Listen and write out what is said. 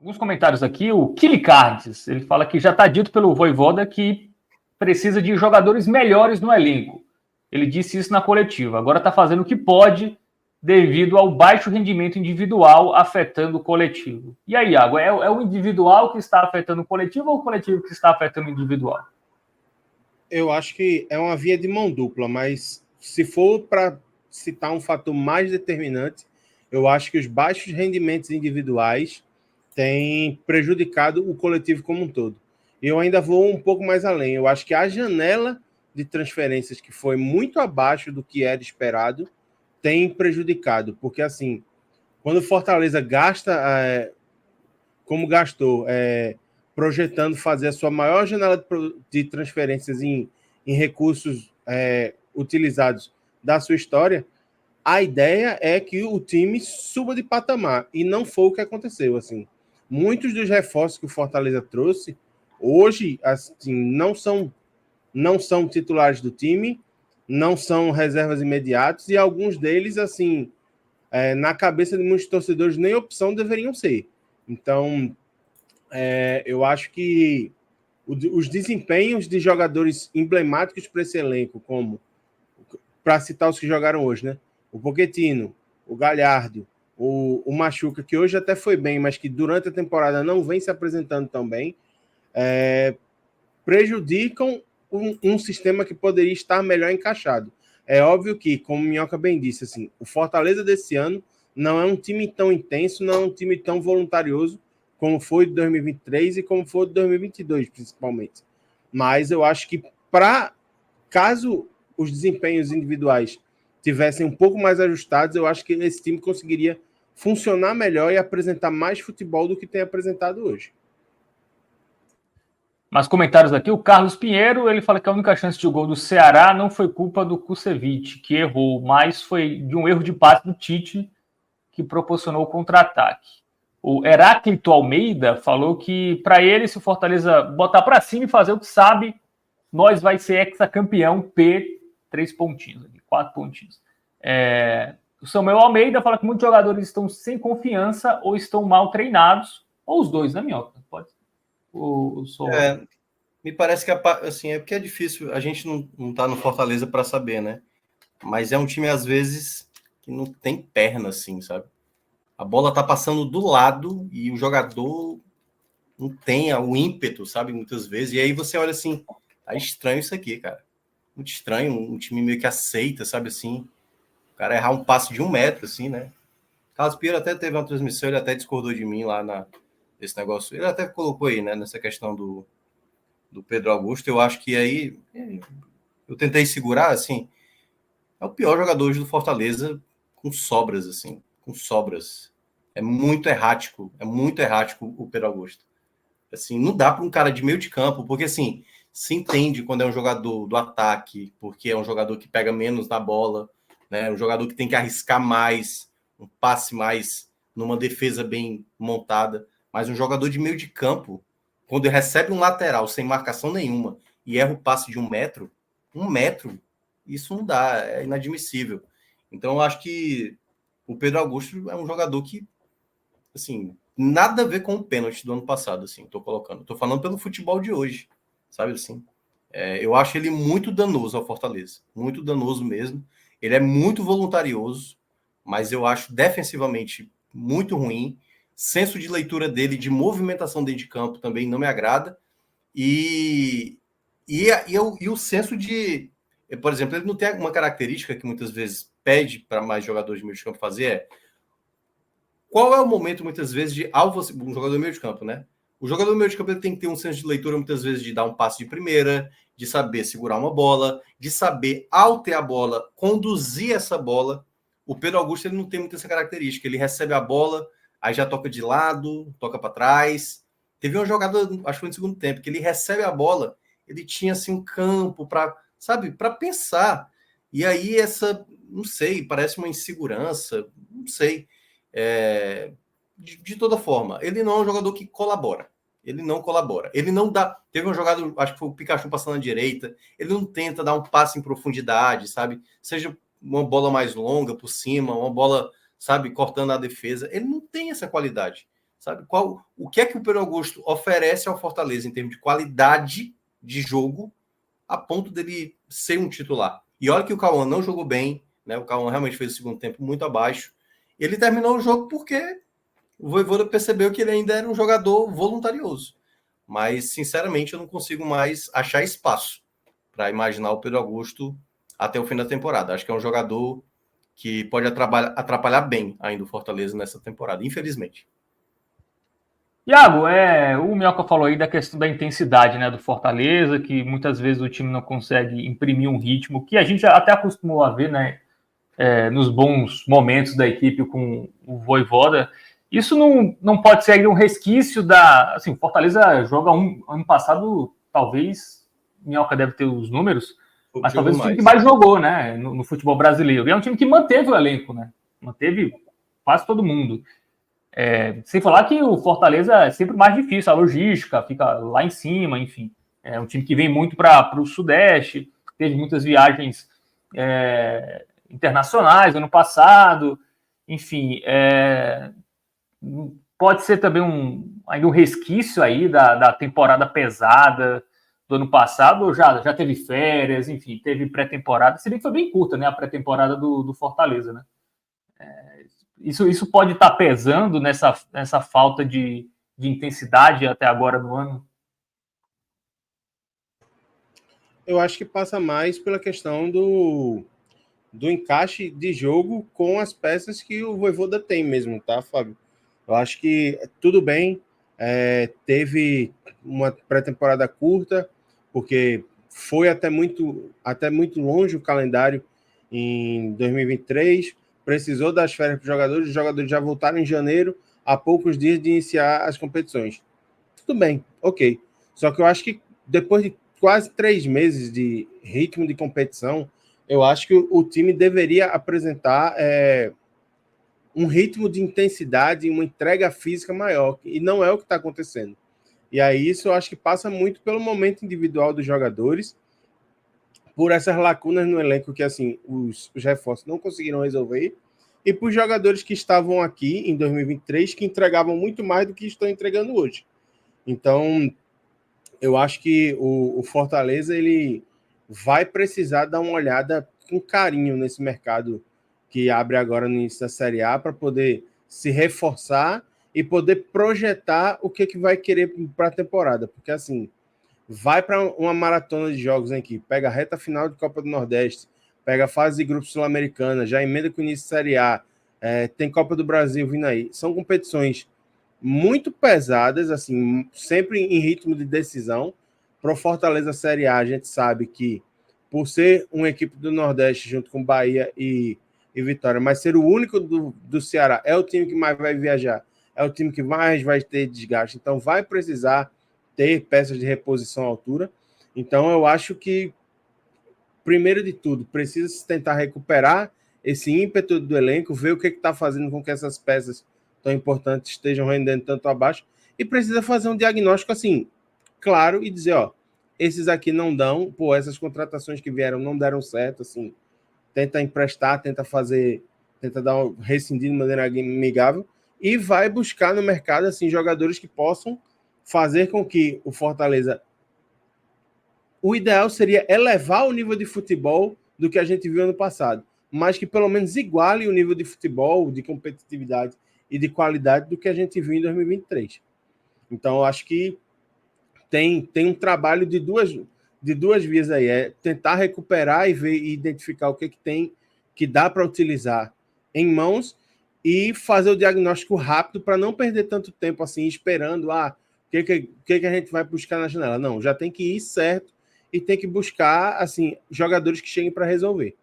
Alguns comentários aqui, o Kilicardes, ele fala que já está dito pelo Vojvoda que precisa de jogadores melhores no elenco. Ele disse isso na coletiva. Agora está fazendo o que pode devido ao baixo rendimento individual afetando o coletivo. E aí, Iago, é o individual que está afetando o coletivo ou o coletivo que está afetando o individual? Eu acho que é uma via de mão dupla, mas se for para citar um fator mais determinante, eu acho que os baixos rendimentos individuais têm prejudicado o coletivo como um todo. E eu ainda vou um pouco mais além. Eu acho que a janela de transferências, que foi muito abaixo do que era esperado, tem prejudicado. Porque, assim, quando o Fortaleza gasta, como gastou, projetando fazer a sua maior janela de transferências em recursos utilizados da sua história, a ideia é que o time suba de patamar, e não foi o que aconteceu. Assim, muitos dos reforços que o Fortaleza trouxe hoje, assim, não são titulares do time, não são reservas imediatas, e alguns deles, assim, na cabeça de muitos torcedores, nem opção deveriam ser. Então, eu acho que os desempenhos de jogadores emblemáticos para esse elenco, como, para citar os que jogaram hoje, né? O Pochettino, o Galhardo, o Machuca, que hoje até foi bem, mas que durante a temporada não vem se apresentando tão bem, prejudicam um sistema que poderia estar melhor encaixado. É óbvio que, como o Minhoca bem disse, assim, o Fortaleza desse ano não é um time tão intenso, não é um time tão voluntarioso como foi de 2023 e como foi de 2022, principalmente. Mas eu acho que, caso os desempenhos individuais tivessem um pouco mais ajustados, eu acho que esse time conseguiria funcionar melhor e apresentar mais futebol do que tem apresentado hoje. Mas comentários aqui, o Carlos Pinheiro, ele fala que a única chance de gol do Ceará não foi culpa do Kusevich, que errou, mas foi de um erro de passe do Tite, que proporcionou o contra-ataque. O Heráclito Almeida falou que, para ele, se o Fortaleza botar para cima e fazer o que sabe, nós vai ser ex-campeão P, 3 pontinhos, 4 pontinhos. O Samuel Almeida fala que muitos jogadores estão sem confiança ou estão mal treinados, ou os dois, né, Minhoca? Pode ser. Me parece que assim, é porque é difícil, a gente não tá no Fortaleza para saber, né? Mas é um time, às vezes, que não tem perna, assim, sabe? A bola tá passando do lado e o jogador não tem o ímpeto, sabe? Muitas vezes. E aí você olha assim, tá estranho isso aqui, cara. Muito estranho, um time meio que aceita, sabe assim? O cara errar um passe de 1 metro, assim, né? Carlos Pinheiro até teve uma transmissão, ele até discordou de mim lá nesse negócio. Ele até colocou aí, né? Nessa questão do Pedro Augusto. Eu acho que aí eu tentei segurar, assim, é o pior jogador hoje do Fortaleza com sobras, assim, com sobras. É muito errático o Pedro Augusto. Assim, não dá para um cara de meio de campo, porque assim, se entende quando é um jogador do ataque, porque é um jogador que pega menos na bola, né? Um jogador que tem que arriscar mais, um passe mais numa defesa bem montada, mas um jogador de meio de campo, quando recebe um lateral sem marcação nenhuma e erra o passe de 1 metro, isso não dá, é inadmissível. Então eu acho que o Pedro Augusto é um jogador que, assim, nada a ver com o pênalti do ano passado, assim, tô falando pelo futebol de hoje, sabe assim? Eu acho ele muito danoso ao Fortaleza, muito danoso mesmo. Ele é muito voluntarioso, mas eu acho defensivamente muito ruim. Senso de leitura dele, de movimentação dentro de campo também não me agrada. E o senso de... Por exemplo, ele não tem uma característica que muitas vezes pede para mais jogadores de meio de campo fazer, qual é o momento, muitas vezes, um jogador meio de campo, né? O jogador meio de campo ele tem que ter um senso de leitura, muitas vezes, de dar um passe de primeira, de saber segurar uma bola, de saber, ao ter a bola, conduzir essa bola. O Pedro Augusto ele não tem muito essa característica. Ele recebe a bola, aí já toca de lado, toca para trás. Teve uma jogada, acho que foi no segundo tempo, que ele recebe a bola, ele tinha assim um campo para, sabe, para pensar. E aí não sei, parece uma insegurança, não sei. De toda forma, ele não é um jogador que colabora. Ele não colabora. Ele não dá. Teve um jogador, acho que foi o Pikachu passando à direita. Ele não tenta dar um passe em profundidade, sabe? Seja uma bola mais longa por cima, uma bola, sabe, cortando a defesa. Ele não tem essa qualidade. sabe? O que é que o Pedro Augusto oferece ao Fortaleza em termos de qualidade de jogo a ponto dele ser um titular? E olha que o Cauã não jogou bem, né? O Cauã realmente fez o segundo tempo muito abaixo. Ele terminou o jogo porque o Vojvoda percebeu que ele ainda era um jogador voluntarioso. Mas, sinceramente, eu não consigo mais achar espaço para imaginar o Pedro Augusto até o fim da temporada. Acho que é um jogador que pode atrapalhar bem ainda o Fortaleza nessa temporada, infelizmente. Iago, o Minhoca falou aí da questão da intensidade, né, do Fortaleza, que muitas vezes o time não consegue imprimir um ritmo que a gente até acostumou a ver, né, nos bons momentos da equipe com o Vojvoda. Isso não pode ser um resquício da... Assim, o Fortaleza joga ano passado, talvez, Minhoca deve ter os números, mas talvez o time que mais jogou, né, no futebol brasileiro. E é um time que manteve o elenco, né, manteve quase todo mundo. Sem falar que o Fortaleza é sempre mais difícil, a logística fica lá em cima, enfim. É um time que vem muito para o Sudeste, teve muitas viagens internacionais ano passado, enfim. Pode ser também ainda um resquício aí da temporada pesada do ano passado, já teve férias, enfim, teve pré-temporada, se bem que foi bem curta, né, a pré-temporada do Fortaleza, né? Isso pode estar pesando nessa falta de intensidade até agora no ano? Eu acho que passa mais pela questão do encaixe de jogo com as peças que o Vojvoda tem mesmo, tá, Fábio? Eu acho que tudo bem, teve uma pré-temporada curta, porque foi até muito longe o calendário em 2023, precisou das férias para os jogadores já voltaram em janeiro, há poucos dias de iniciar as competições. Tudo bem, ok. Só que eu acho que depois de quase 3 meses de ritmo de competição, eu acho que o time deveria apresentar um ritmo de intensidade e uma entrega física maior, e não é o que está acontecendo. E aí isso eu acho que passa muito pelo momento individual dos jogadores, por essas lacunas no elenco que assim os reforços não conseguiram resolver, e por jogadores que estavam aqui em 2023 que entregavam muito mais do que estão entregando hoje. Então, eu acho que o Fortaleza ele vai precisar dar uma olhada com carinho nesse mercado que abre agora no início da Série A para poder se reforçar e poder projetar o que vai querer para a temporada. Porque, assim, vai para uma maratona de jogos aqui, pega a reta final de Copa do Nordeste, pega a fase de grupo sul-americana, já emenda com o início da Série A, tem Copa do Brasil vindo aí. São competições muito pesadas, assim, sempre em ritmo de decisão. Para o Fortaleza Série A, a gente sabe que, por ser uma equipe do Nordeste, junto com Bahia e Vitória, mas ser o único do Ceará, é o time que mais vai viajar, é o time que mais vai ter desgaste, então vai precisar ter peças de reposição à altura. Então eu acho que, primeiro de tudo, precisa se tentar recuperar esse ímpeto do elenco, ver o que está fazendo com que essas peças tão importantes estejam rendendo tanto abaixo, e precisa fazer um diagnóstico assim, claro, e dizer, ó, esses aqui não dão, essas contratações que vieram não deram certo, assim, tenta emprestar, tenta rescindir de maneira amigável, e vai buscar no mercado, assim, jogadores que possam fazer com que o Fortaleza... O ideal seria elevar o nível de futebol do que a gente viu ano passado, mas que pelo menos iguale o nível de futebol, de competitividade e de qualidade do que a gente viu em 2023. Então, eu acho que tem um trabalho de duas vias aí, tentar recuperar e ver e identificar o que tem que dá para utilizar em mãos e fazer o diagnóstico rápido para não perder tanto tempo assim esperando o que a gente vai buscar na janela. Não, já tem que ir certo e tem que buscar assim jogadores que cheguem para resolver.